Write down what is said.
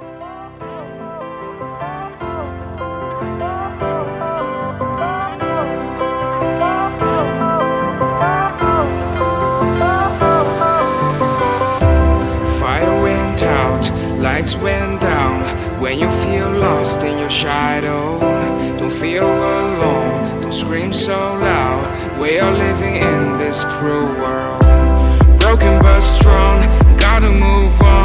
Fire went out, lights went down. When you feel lost in your shadow, don't feel alone, don't scream so loud. We are living in this cruel world, broken but strong, gotta move on.